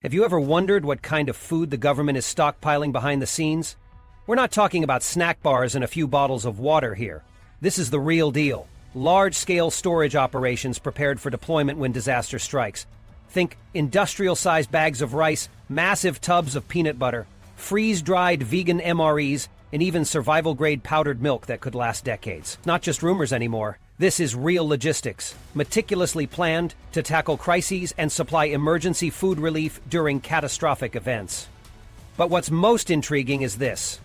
Have you ever wondered what kind of food the government is stockpiling behind the scenes? We're not talking about snack bars and a few bottles of water here. This is the real deal. Large-scale storage operations prepared for deployment when disaster strikes. Think industrial-sized bags of rice, massive tubs of peanut butter, freeze-dried vegan MREs, and even survival-grade powdered milk that could last decades. Not just rumors anymore. This is real logistics, meticulously planned to tackle crises and supply emergency food relief during catastrophic events. But what's most intriguing is this.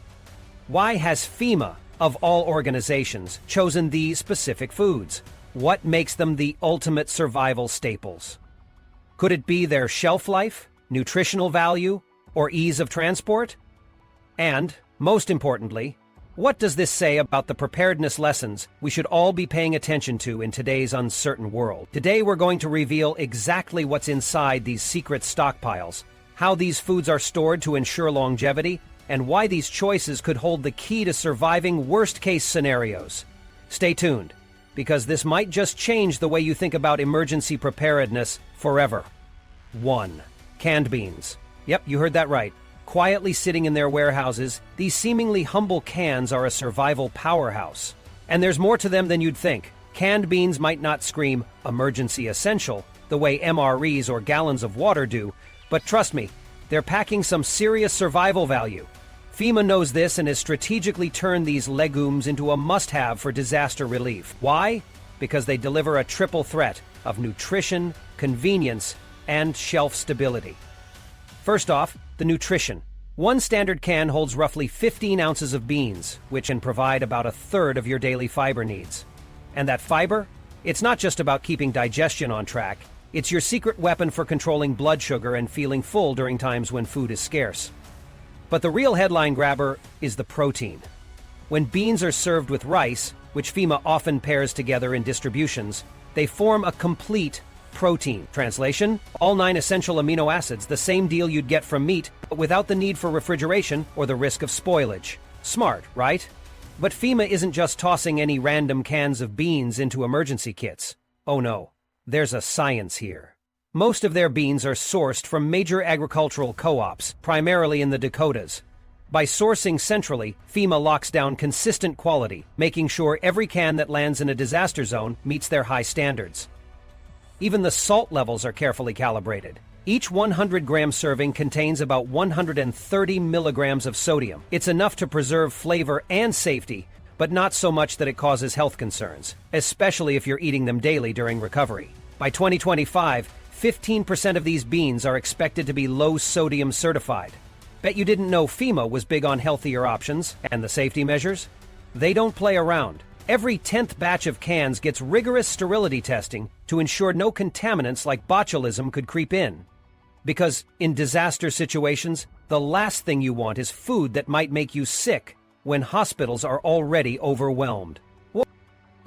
Why has FEMA, of all organizations, chosen these specific foods? What makes them the ultimate survival staples? Could it be their shelf life, nutritional value, or ease of transport? And, most importantly, what does this say about the preparedness lessons we should all be paying attention to in today's uncertain world? Today we're going to reveal exactly what's inside these secret stockpiles, how these foods are stored to ensure longevity, and why these choices could hold the key to surviving worst-case scenarios. Stay tuned, because this might just change the way you think about emergency preparedness forever. 1. Canned beans. Yep, you heard that right. Quietly sitting in their warehouses, these seemingly humble cans are a survival powerhouse. And there's more to them than you'd think. Canned beans might not scream emergency essential the way MREs or gallons of water do, but trust me, they're packing some serious survival value. FEMA knows this and has strategically turned these legumes into a must-have for disaster relief. Why? Because they deliver a triple threat of nutrition, convenience, and shelf stability. First off, the nutrition. One standard can holds roughly 15 ounces of beans, which can provide about a third of your daily fiber needs. And that fiber? It's not just about keeping digestion on track. It's your secret weapon for controlling blood sugar and feeling full during times when food is scarce. But the real headline grabber is the protein. When beans are served with rice, which FEMA often pairs together in distributions, they form a complete protein. Translation: all 9 essential amino acids, the same deal you'd get from meat, but without the need for refrigeration or the risk of spoilage. Smart, right? But FEMA isn't just tossing any random cans of beans into emergency kits. Oh no, there's a science here. Most of their beans are sourced from major agricultural co-ops, primarily in the Dakotas. By sourcing centrally, FEMA locks down consistent quality, making sure every can that lands in a disaster zone meets their high standards. Even the salt levels are carefully calibrated. Each 100-gram serving contains about 130 milligrams of sodium. It's enough to preserve flavor and safety, but not so much that it causes health concerns, especially if you're eating them daily during recovery. By 2025, 15% of these beans are expected to be low-sodium certified. Bet you didn't know FEMA was big on healthier options and the safety measures? They don't play around. Every 10th batch of cans gets rigorous sterility testing to ensure no contaminants like botulism could creep in. Because in disaster situations, the last thing you want is food that might make you sick when hospitals are already overwhelmed.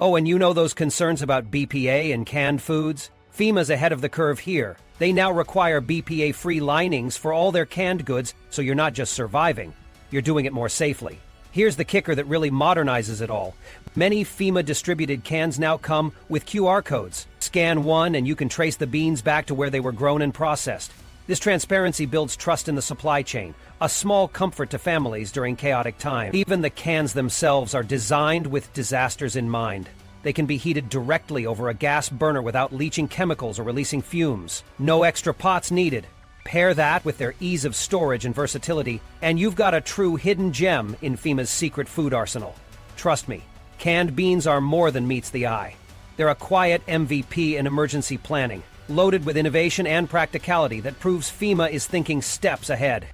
Oh, and you know those concerns about BPA in canned foods? FEMA's ahead of the curve here. They now require BPA-free linings for all their canned goods, so you're not just surviving, you're doing it more safely. Here's the kicker that really modernizes it all. Many FEMA-distributed cans now come with QR codes. Scan one and you can trace the beans back to where they were grown and processed. This transparency builds trust in the supply chain, a small comfort to families during chaotic times. Even the cans themselves are designed with disasters in mind. They can be heated directly over a gas burner without leaching chemicals or releasing fumes. No extra pots needed. Pair that with their ease of storage and versatility, and you've got a true hidden gem in FEMA's secret food arsenal. Trust me, canned beans are more than meets the eye. They're a quiet MVP in emergency planning, loaded with innovation and practicality that proves FEMA is thinking steps ahead.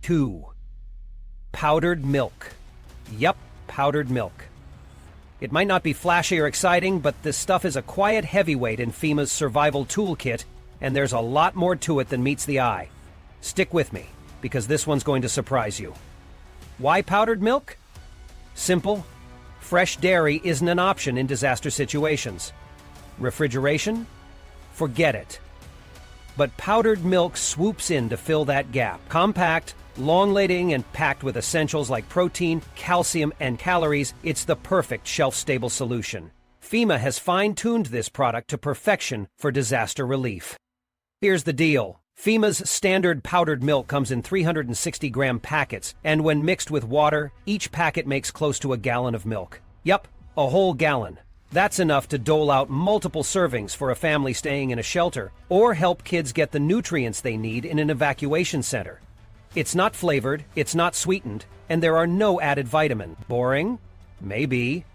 2. Powdered milk. Yup, powdered milk. It might not be flashy or exciting, but this stuff is a quiet heavyweight in FEMA's survival toolkit, and there's a lot more to it than meets the eye. Stick with me, because this one's going to surprise you. Why powdered milk? Simple. Fresh dairy isn't an option in disaster situations. Refrigeration? Forget it. But powdered milk swoops in to fill that gap. Compact, long-lading, and packed with essentials like protein, calcium, and calories, it's the perfect shelf-stable solution. FEMA has fine-tuned this product to perfection for disaster relief. Here's the deal. FEMA's standard powdered milk comes in 360-gram packets, and when mixed with water, each packet makes close to a gallon of milk. Yup, a whole gallon. That's enough to dole out multiple servings for a family staying in a shelter, or help kids get the nutrients they need in an evacuation center. It's not flavored, it's not sweetened, and there are no added vitamin. Boring? Maybe.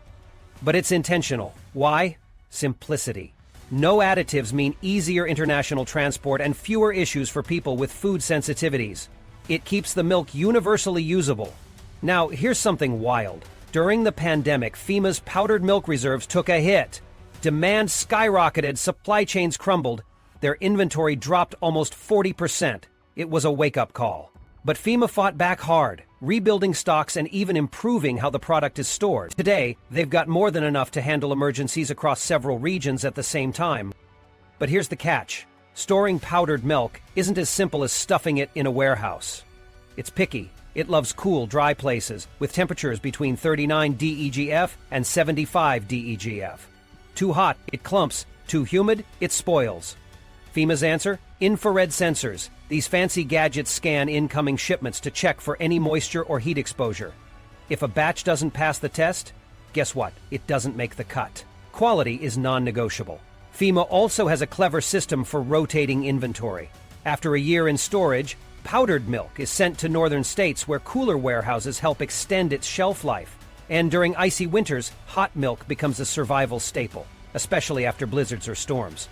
But it's intentional. Why? Simplicity. No additives mean easier international transport and fewer issues for people with food sensitivities. It keeps the milk universally usable. Now, here's something wild. During the pandemic, FEMA's powdered milk reserves took a hit. Demand skyrocketed, supply chains crumbled. Their inventory dropped almost 40%. It was a wake-up call. But FEMA fought back hard, rebuilding stocks and even improving how the product is stored. Today, they've got more than enough to handle emergencies across several regions at the same time. But here's the catch. Storing powdered milk isn't as simple as stuffing it in a warehouse. It's picky. It loves cool, dry places, with temperatures between 39 DEGF and 75 DEGF. Too hot, it clumps. Too humid, it spoils. FEMA's answer? Infrared sensors. These fancy gadgets scan incoming shipments to check for any moisture or heat exposure. If a batch doesn't pass the test, guess what? It doesn't make the cut. Quality is non-negotiable. FEMA also has a clever system for rotating inventory. After a year in storage, powdered milk is sent to northern states where cooler warehouses help extend its shelf life. And during icy winters, hot milk becomes a survival staple, especially after blizzards or storms.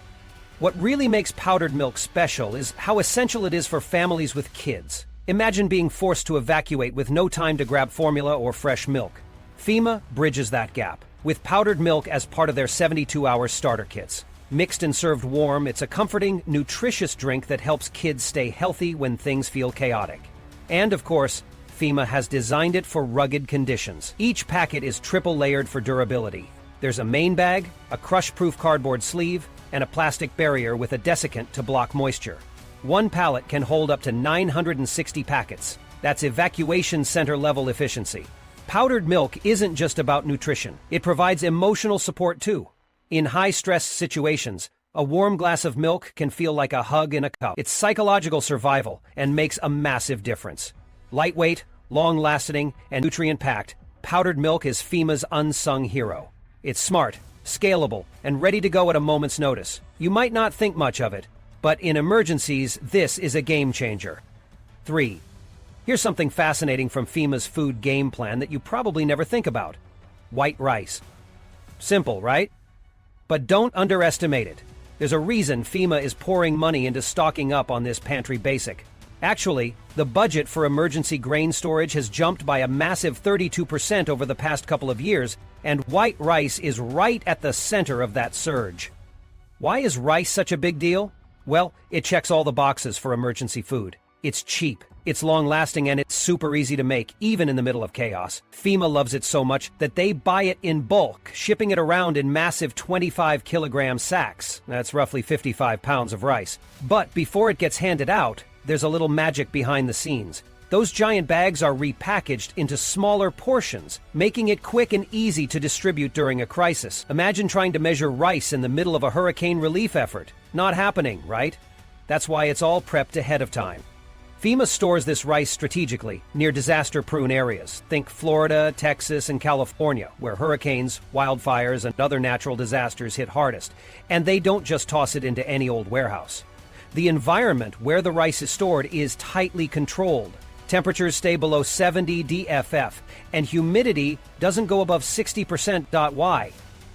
What really makes powdered milk special is how essential it is for families with kids. Imagine being forced to evacuate with no time to grab formula or fresh milk. FEMA bridges that gap, with powdered milk as part of their 72-hour starter kits. Mixed and served warm, it's a comforting, nutritious drink that helps kids stay healthy when things feel chaotic. And of course, FEMA has designed it for rugged conditions. Each packet is triple layered for durability. There's a main bag, a crush-proof cardboard sleeve, and a plastic barrier with a desiccant to block moisture. One pallet can hold up to 960 packets. That's evacuation center level efficiency. Powdered milk isn't just about nutrition. It provides emotional support too. In high-stress situations, a warm glass of milk can feel like a hug in a cup. It's psychological survival and makes a massive difference. Lightweight, long-lasting, and nutrient-packed, powdered milk is FEMA's unsung hero. It's smart, scalable, and ready to go at a moment's notice. You might not think much of it, but in emergencies, this is a game changer. 3. Here's something fascinating from FEMA's food game plan that you probably never think about. White rice. Simple, right? But don't underestimate it. There's a reason FEMA is pouring money into stocking up on this pantry basic. Actually, the budget for emergency grain storage has jumped by a massive 32% over the past couple of years, and white rice is right at the center of that surge. Why is rice such a big deal? Well, it checks all the boxes for emergency food. It's cheap, it's long-lasting, and it's super easy to make, even in the middle of chaos. FEMA loves it so much that they buy it in bulk, shipping it around in massive 25-kilogram sacks. That's roughly 55 pounds of rice. But before it gets handed out, there's a little magic behind the scenes. Those giant bags are repackaged into smaller portions, making it quick and easy to distribute during a crisis. Imagine trying to measure rice in the middle of a hurricane relief effort. Not happening, right? That's why it's all prepped ahead of time. FEMA stores this rice strategically, near disaster-prone areas. Think Florida, Texas, and California, where hurricanes, wildfires, and other natural disasters hit hardest. And they don't just toss it into any old warehouse. The environment where the rice is stored is tightly controlled. Temperatures stay below 70 DFF, and humidity doesn't go above 60%. Why?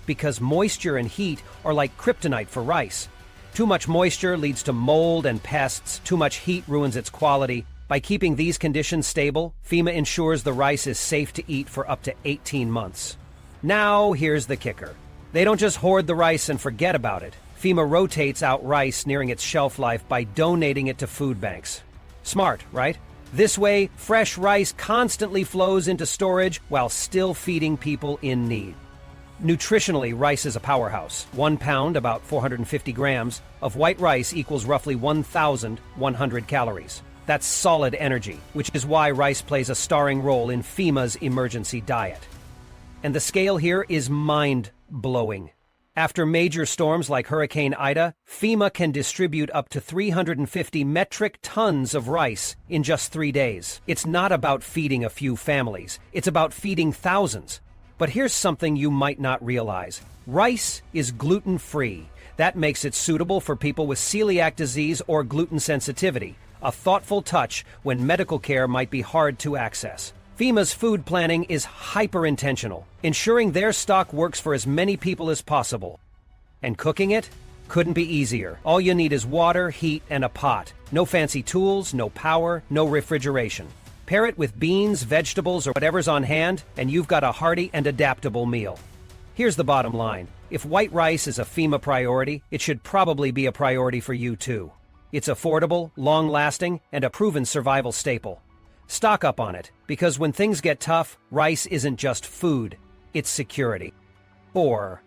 Because moisture and heat are like kryptonite for rice. Too much moisture leads to mold and pests. Too much heat ruins its quality. By keeping these conditions stable, FEMA ensures the rice is safe to eat for up to 18 months. Now, here's the kicker. They don't just hoard the rice and forget about it. FEMA rotates out rice nearing its shelf life by donating it to food banks. Smart, right? This way, fresh rice constantly flows into storage while still feeding people in need. Nutritionally, rice is a powerhouse. 1 pound, about 450 grams, of white rice equals roughly 1,100 calories. That's solid energy, which is why rice plays a starring role in FEMA's emergency diet. And the scale here is mind-blowing. After major storms like Hurricane Ida, FEMA can distribute up to 350 metric tons of rice in just 3 days. It's not about feeding a few families, it's about feeding thousands. But here's something you might not realize. Rice is gluten-free. That makes it suitable for people with celiac disease or gluten sensitivity, a thoughtful touch when medical care might be hard to access. FEMA's food planning is hyper-intentional, ensuring their stock works for as many people as possible. And cooking it? Couldn't be easier. All you need is water, heat, and a pot. No fancy tools, no power, no refrigeration. Pair it with beans, vegetables, or whatever's on hand, and you've got a hearty and adaptable meal. Here's the bottom line. If white rice is a FEMA priority, it should probably be a priority for you too. It's affordable, long-lasting, and a proven survival staple. Stock up on it, because when things get tough, rice isn't just food, it's security. All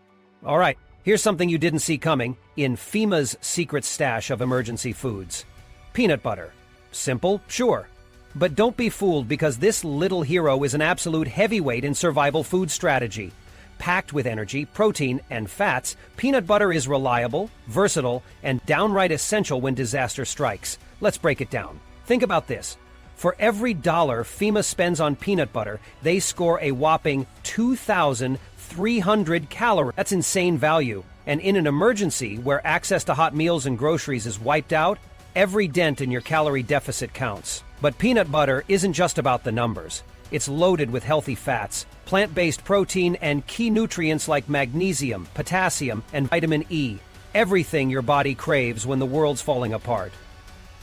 right, here's something you didn't see coming in FEMA's secret stash of emergency foods. Peanut butter. Simple, sure. But don't be fooled, because this little hero is an absolute heavyweight in survival food strategy. Packed with energy, protein, and fats, peanut butter is reliable, versatile, and downright essential when disaster strikes. Let's break it down. Think about this. For every dollar FEMA spends on peanut butter, they score a whopping 2,300 calories. That's insane value. And in an emergency where access to hot meals and groceries is wiped out, every dent in your calorie deficit counts. But peanut butter isn't just about the numbers. It's loaded with healthy fats, plant-based protein, and key nutrients like magnesium, potassium, and vitamin E. Everything your body craves when the world's falling apart.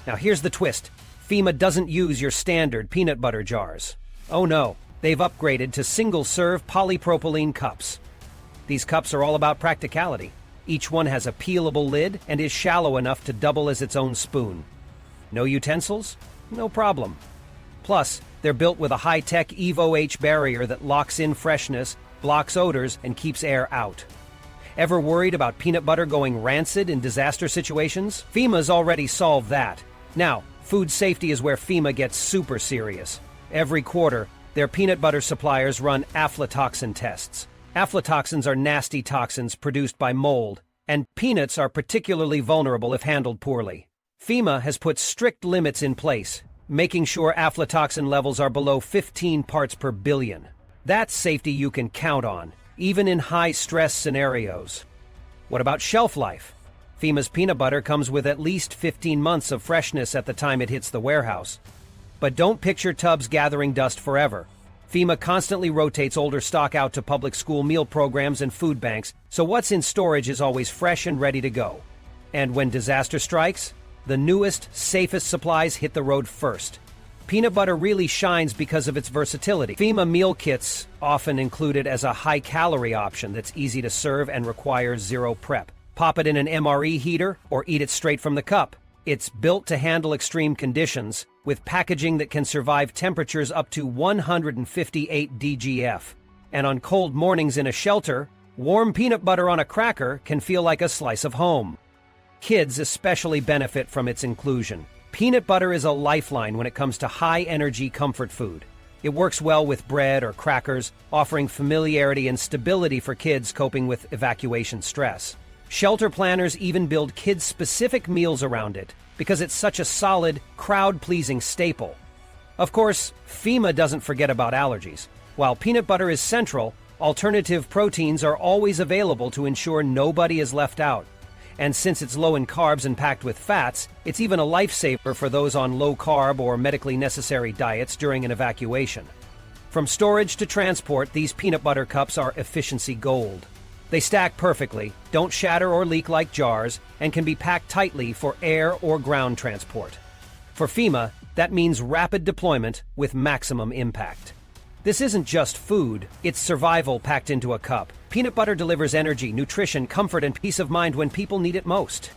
Now here's the twist. FEMA doesn't use your standard peanut butter jars. Oh no, they've upgraded to single-serve polypropylene cups. These cups are all about practicality. Each one has a peelable lid and is shallow enough to double as its own spoon. No utensils? No problem. Plus, they're built with a high-tech EVO-H barrier that locks in freshness, blocks odors, and keeps air out. Ever worried about peanut butter going rancid in disaster situations? FEMA's already solved that. Now, food safety is where FEMA gets super serious. Every quarter, their peanut butter suppliers run aflatoxin tests. Aflatoxins are nasty toxins produced by mold, and peanuts are particularly vulnerable if handled poorly. FEMA has put strict limits in place, making sure aflatoxin levels are below 15 parts per billion. That's safety you can count on, even in high-stress scenarios. What about shelf life? FEMA's peanut butter comes with at least 15 months of freshness at the time it hits the warehouse. But don't picture tubs gathering dust forever. FEMA constantly rotates older stock out to public school meal programs and food banks, so what's in storage is always fresh and ready to go. And when disaster strikes, the newest, safest supplies hit the road first. Peanut butter really shines because of its versatility. FEMA meal kits often included as a high-calorie option that's easy to serve and requires zero prep. Pop it in an MRE heater or eat it straight from the cup. It's built to handle extreme conditions with packaging that can survive temperatures up to 158 DGF. And on cold mornings in a shelter, warm peanut butter on a cracker can feel like a slice of home. Kids especially benefit from its inclusion. Peanut butter is a lifeline when it comes to high-energy comfort food. It works well with bread or crackers, offering familiarity and stability for kids coping with evacuation stress. Shelter planners even build kids-specific meals around it because it's such a solid, crowd-pleasing staple. Of course, FEMA doesn't forget about allergies. While peanut butter is central, alternative proteins are always available to ensure nobody is left out. And since it's low in carbs and packed with fats, it's even a lifesaver for those on low-carb or medically necessary diets during an evacuation. From storage to transport, these peanut butter cups are efficiency gold. They stack perfectly, don't shatter or leak like jars, and can be packed tightly for air or ground transport. For FEMA, that means rapid deployment with maximum impact. This isn't just food, it's survival packed into a cup. Peanut butter delivers energy, nutrition, comfort, and peace of mind when people need it most.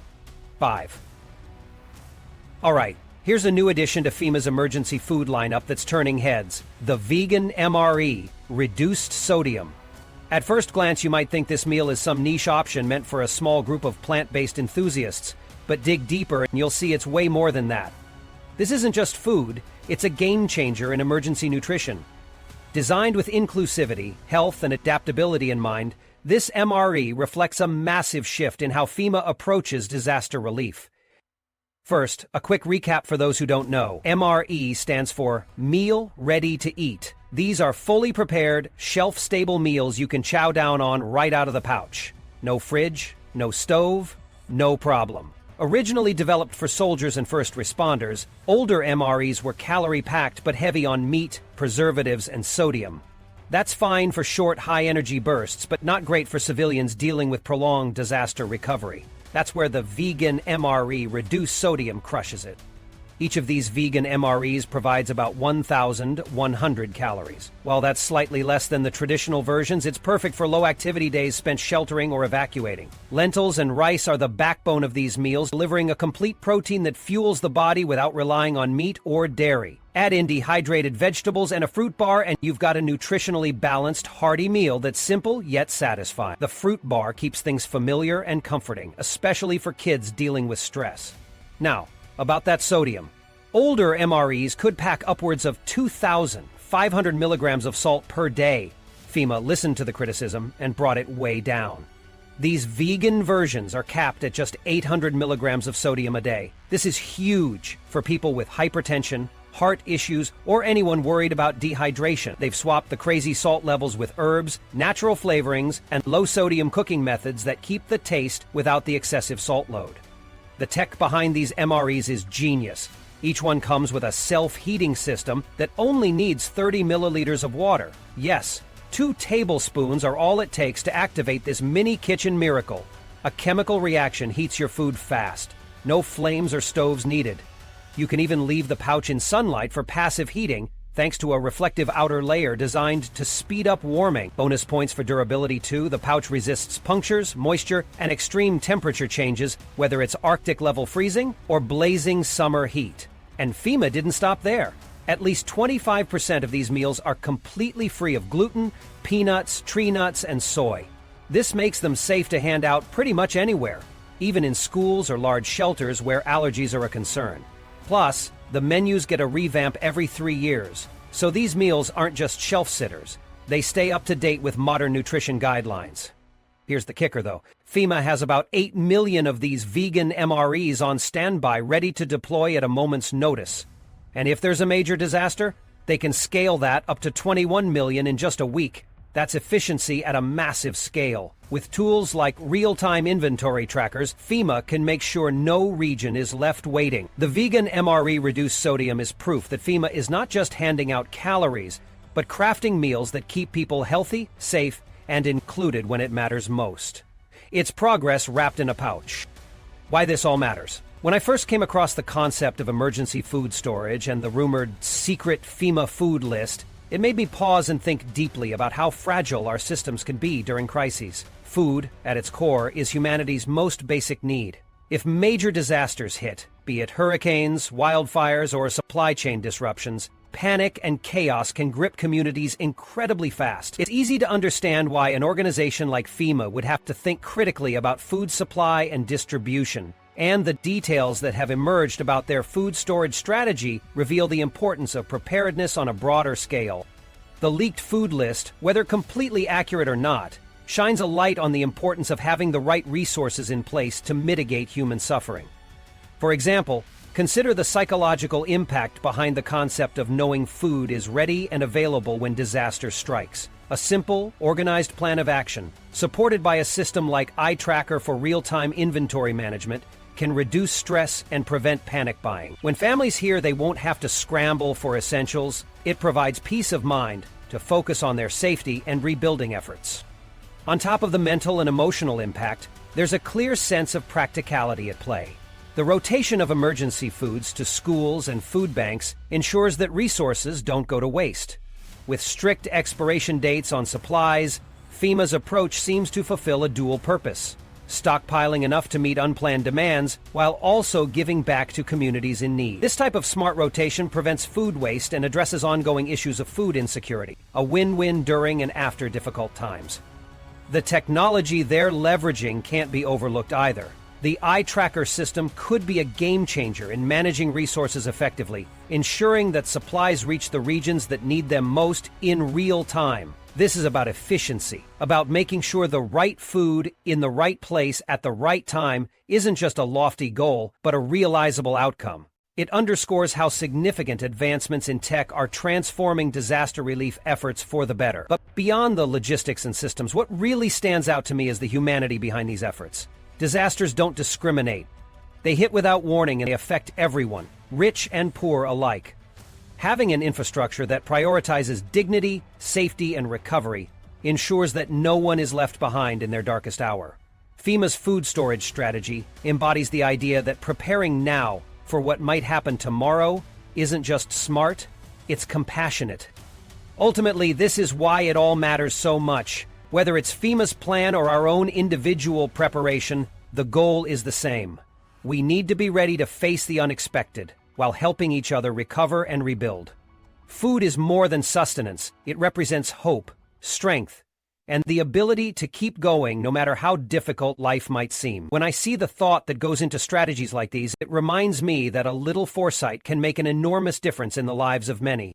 5. All right, here's a new addition to FEMA's emergency food lineup that's turning heads. The vegan MRE, reduced sodium. At first glance, you might think this meal is some niche option meant for a small group of plant-based enthusiasts, but dig deeper and you'll see it's way more than that. This isn't just food, it's a game changer in emergency nutrition. Designed with inclusivity, health, and adaptability in mind, This MRE reflects a massive shift in how FEMA approaches disaster relief. First, a quick recap for those who don't know. MRE stands for Meal Ready to Eat. These are fully prepared, shelf-stable meals you can chow down on right out of the pouch. No fridge, no stove, no problem. Originally developed for soldiers and first responders, older MREs were calorie-packed but heavy on meat, preservatives, and sodium. That's fine for short, high-energy bursts, but not great for civilians dealing with prolonged disaster recovery. That's where the vegan MRE reduced sodium crushes it. Each of these vegan MREs provides about 1,100 calories. While that's slightly less than the traditional versions, it's perfect for low-activity days spent sheltering or evacuating. Lentils and rice are the backbone of these meals, delivering a complete protein that fuels the body without relying on meat or dairy. Add in dehydrated vegetables and a fruit bar, and you've got a nutritionally balanced, hearty meal that's simple yet satisfying. The fruit bar keeps things familiar and comforting, especially for kids dealing with stress. Now, about that sodium. Older MREs could pack upwards of 2,500 milligrams of salt per day. FEMA listened to the criticism and brought it way down. These vegan versions are capped at just 800 milligrams of sodium a day. This is huge for people with hypertension, heart issues, or anyone worried about dehydration. They've swapped the crazy salt levels with herbs, natural flavorings, and low-sodium cooking methods that keep the taste without the excessive salt load. The tech behind these MREs is genius. Each one comes with a self-heating system that only needs 30 milliliters of water. Yes, 2 tablespoons are all it takes to activate this mini kitchen miracle. A chemical reaction heats your food fast. No flames or stoves needed. You can even leave the pouch in sunlight for passive heating, thanks to a reflective outer layer designed to speed up warming. Bonus points for durability too. The pouch resists punctures, moisture, and extreme temperature changes, whether it's Arctic-level freezing or blazing summer heat. And FEMA didn't stop there. At least 25% of these meals are completely free of gluten, peanuts, tree nuts, and soy. This makes them safe to hand out pretty much anywhere, even in schools or large shelters where allergies are a concern. Plus, the menus get a revamp every 3 years, so these meals aren't just shelf sitters. They stay up to date with modern nutrition guidelines. Here's the kicker, though. FEMA has about 8 million of these vegan MREs on standby, ready to deploy at a moment's notice. And if there's a major disaster, they can scale that up to 21 million in just a week. That's efficiency at a massive scale. With tools like real-time inventory trackers, FEMA can make sure no region is left waiting. The vegan MRE reduced sodium is proof that FEMA is not just handing out calories, but crafting meals that keep people healthy, safe, and included when it matters most. It's progress wrapped in a pouch. Why this all matters. When I first came across the concept of emergency food storage and the rumored secret FEMA food list, it made me pause and think deeply about how fragile our systems can be during crises. Food, at its core, is humanity's most basic need. If major disasters hit, be it hurricanes, wildfires, or supply chain disruptions, panic and chaos can grip communities incredibly fast. It's easy to understand why an organization like FEMA would have to think critically about food supply and distribution. And the details that have emerged about their food storage strategy reveal the importance of preparedness on a broader scale. The leaked food list, whether completely accurate or not, shines a light on the importance of having the right resources in place to mitigate human suffering. For example, consider the psychological impact behind the concept of knowing food is ready and available when disaster strikes. A simple, organized plan of action, supported by a system like iTracker for real-time inventory management, can reduce stress and prevent panic buying. When families hear they won't have to scramble for essentials, it provides peace of mind to focus on their safety and rebuilding efforts. On top of the mental and emotional impact, there's a clear sense of practicality at play. The rotation of emergency foods to schools and food banks ensures that resources don't go to waste. With strict expiration dates on supplies, FEMA's approach seems to fulfill a dual purpose: stockpiling enough to meet unplanned demands while also giving back to communities in need. This type of smart rotation prevents food waste and addresses ongoing issues of food insecurity, a win-win during and after difficult times. The technology they're leveraging can't be overlooked either. The iTracker system could be a game-changer in managing resources effectively, ensuring that supplies reach the regions that need them most in real time. This is about efficiency, about making sure the right food in the right place at the right time isn't just a lofty goal, but a realizable outcome. It underscores how significant advancements in tech are transforming disaster relief efforts for the better. But beyond the logistics and systems, what really stands out to me is the humanity behind these efforts. Disasters don't discriminate. They hit without warning and they affect everyone, rich and poor alike. Having an infrastructure that prioritizes dignity, safety, and recovery ensures that no one is left behind in their darkest hour. FEMA's food storage strategy embodies the idea that preparing now for what might happen tomorrow isn't just smart, it's compassionate. Ultimately, this is why it all matters so much. Whether it's FEMA's plan or our own individual preparation, the goal is the same. We need to be ready to face the unexpected, while helping each other recover and rebuild. Food is more than sustenance. It represents hope, strength, and the ability to keep going no matter how difficult life might seem. When I see the thought that goes into strategies like these, it reminds me that a little foresight can make an enormous difference in the lives of many.